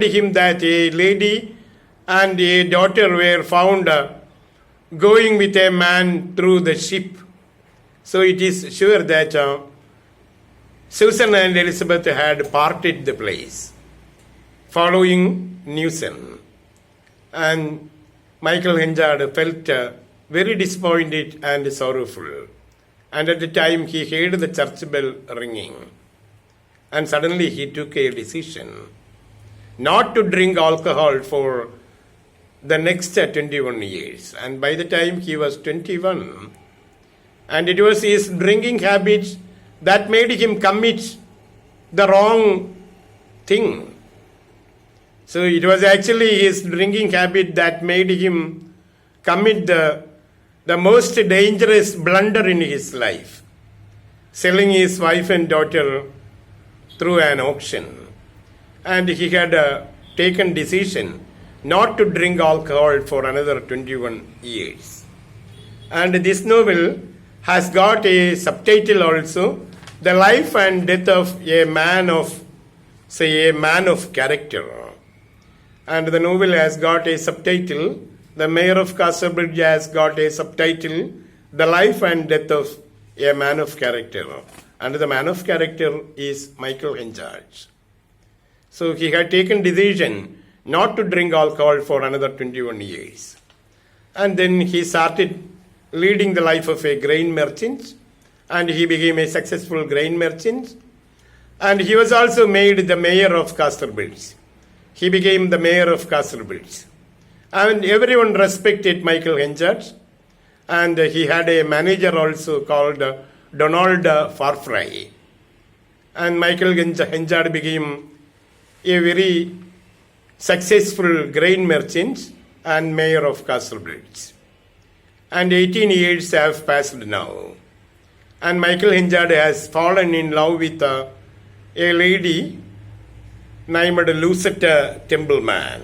him that a lady and a daughter were found going with a man through the ship. So it is sure that Susan and Elizabeth had parted the place following Newson. And Michael Henchard felt very disappointed and sorrowful. And at the time he heard the church bell ringing. And suddenly he took a decision not to drink alcohol for the next 21 years. And by the time he was 21, and it was his drinking habits that made him commit the wrong thing. So it was actually his drinking habit that made him commit the most dangerous blunder in his life, selling his wife and daughter through an auction. And he had taken decision not to drink alcohol for another 21 years. And this novel has got a subtitle also, The Life and Death of a Man of, say, a Man of Character. And the novel has got a subtitle, The Mayor of Casterbridge has got a subtitle, The Life and Death of a Man of Character. And the man of character is Michael Henchard. So he had taken decision not to drink alcohol for another 21 years. And then he started leading the life of a grain merchant, and he became a successful grain merchant. And he was also made the mayor of Casterbridge. He became the mayor of Casterbridge. And everyone respected Michael Henchard. And he had a manager also called Donald Farfrae. And Michael Henchard became a very successful grain merchant and mayor of Casterbridge. And 18 years have passed now. And Michael Henchard has fallen in love with a lady named Lucetta Templeman.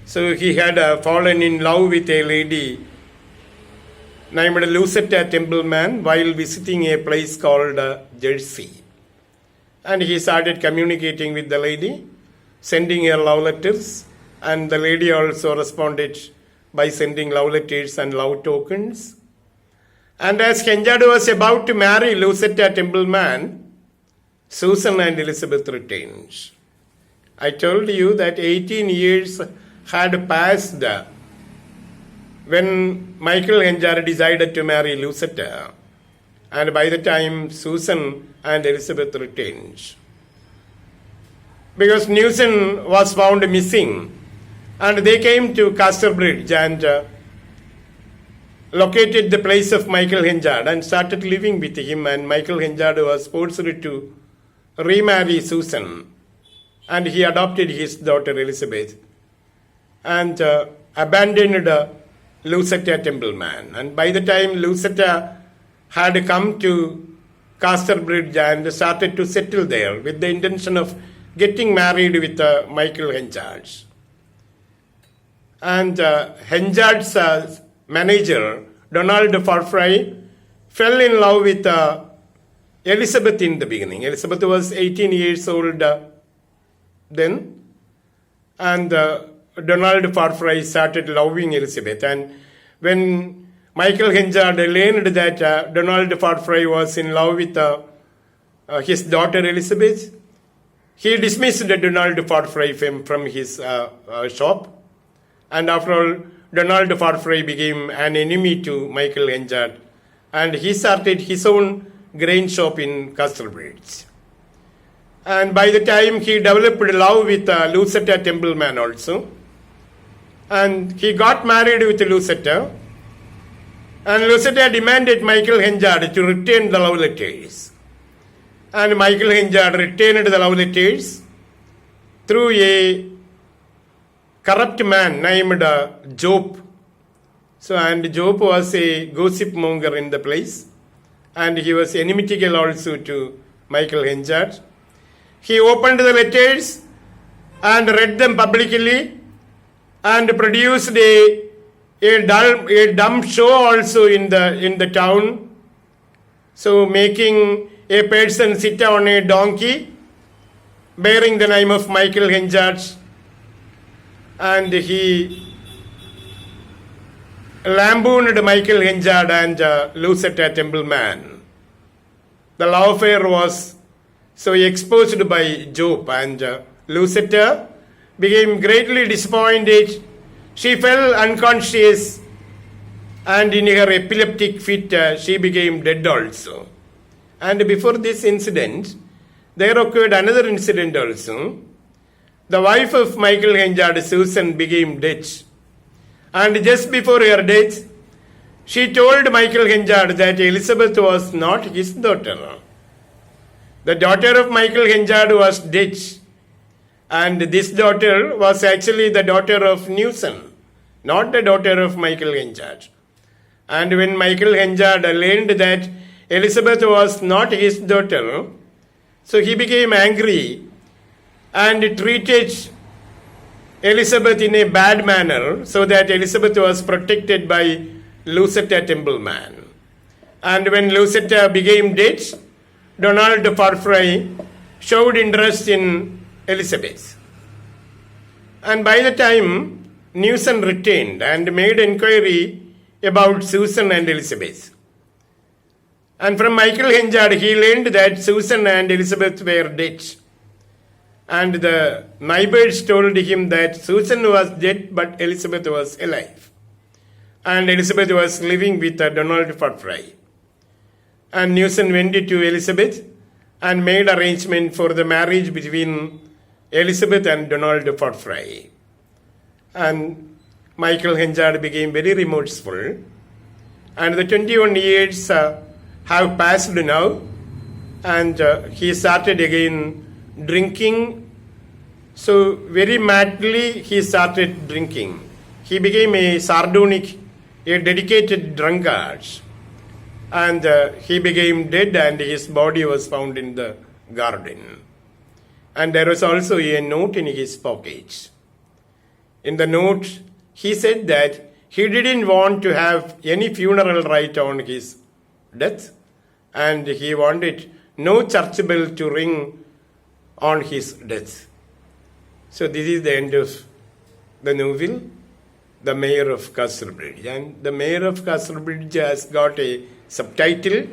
So he had fallen in love with a lady named Lucetta Templeman while visiting a place called Jersey. And he started communicating with the lady, sending her love letters, and the lady also responded by sending love letters and love tokens. And as Henchard was about to marry Lucetta Templeman, Susan and Elizabeth returned. I told you that 18 years had passed when Michael Henchard decided to marry Lucetta. And by the time Susan and Elizabeth returned, because Newson was found missing, and they came to Casterbridge and located the place of Michael Henchard and started living with him. And Michael Henchard was forced to remarry Susan, and he adopted his daughter Elizabeth and abandoned Lucetta Templeman. And by the time Lucetta had come to Casterbridge and started to settle there with the intention of getting married with Michael Henchard. And Henchard's manager, Donald Farfrae, fell in love with Elizabeth in the beginning. Elizabeth was 18 years old then. And Donald Farfrae started loving Elizabeth. And when Michael Henchard learned that Donald Farfrae was in love with his daughter Elizabeth, he dismissed Donald Farfrae from his shop. And after all, Donald Farfrae became an enemy to Michael Henchard, and he started his own grain shop in Casterbridge. And by the time he developed love with Lucetta Templeman also, and he got married with Lucetta, and Lucetta demanded Michael Henchard to return the love letters. And Michael Henchard returned the love letters through a corrupt man named Job. So, and Job was a gossip monger in the place, and he was enmitical also to Michael Henchard. He opened the letters and read them publicly and produced a dumb show also in the town. So making a person sit on a donkey bearing the name of Michael Henchard, and he lampooned Michael Henchard and Lucetta Templeman. The love affair was so exposed by Job, and Lucetta became greatly disappointed. She fell unconscious, and in her epileptic fit, she became dead also. And before this incident, there occurred another incident also. The wife of Michael Henchard, Susan, became dead. And just before her death, she told Michael Henchard that Elizabeth was not his daughter. The daughter of Michael Henchard was dead, and this daughter was actually the daughter of Newson, not the daughter of Michael Henchard. And when Michael Henchard learned that Elizabeth was not his daughter, so he became angry and treated Elizabeth in a bad manner, so that Elizabeth was protected by Lucetta Templeman. And when Lucetta became dead, Donald Farfrae showed interest in Elizabeth. And by the time Newson returned and made inquiry about Susan and Elizabeth. And from Michael Henchard, he learned that Susan and Elizabeth were dead. And the neighbors told him that Susan was dead, but Elizabeth was alive. And Elizabeth was living with Donald Farfrae. And Newson went to Elizabeth and made arrangement for the marriage between Elizabeth and Donald Farfrae. And Michael Henchard became very remorseful. And the 21 years have passed now, and he started again drinking. So very madly he started drinking. He became a sardonic, a dedicated drunkard. And he became dead, and his body was found in the garden. And there was also a note in his pocket. In the note, he said that he didn't want to have any funeral rite on his death, and he wanted no church bell to ring on his death. So this is the end of the novel, The Mayor of Casterbridge. And The Mayor of Casterbridge has got a subtitle,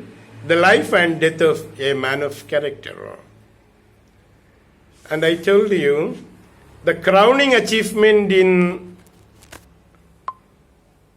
The Life and Death of a Man of Character. And I told you, the crowning achievement in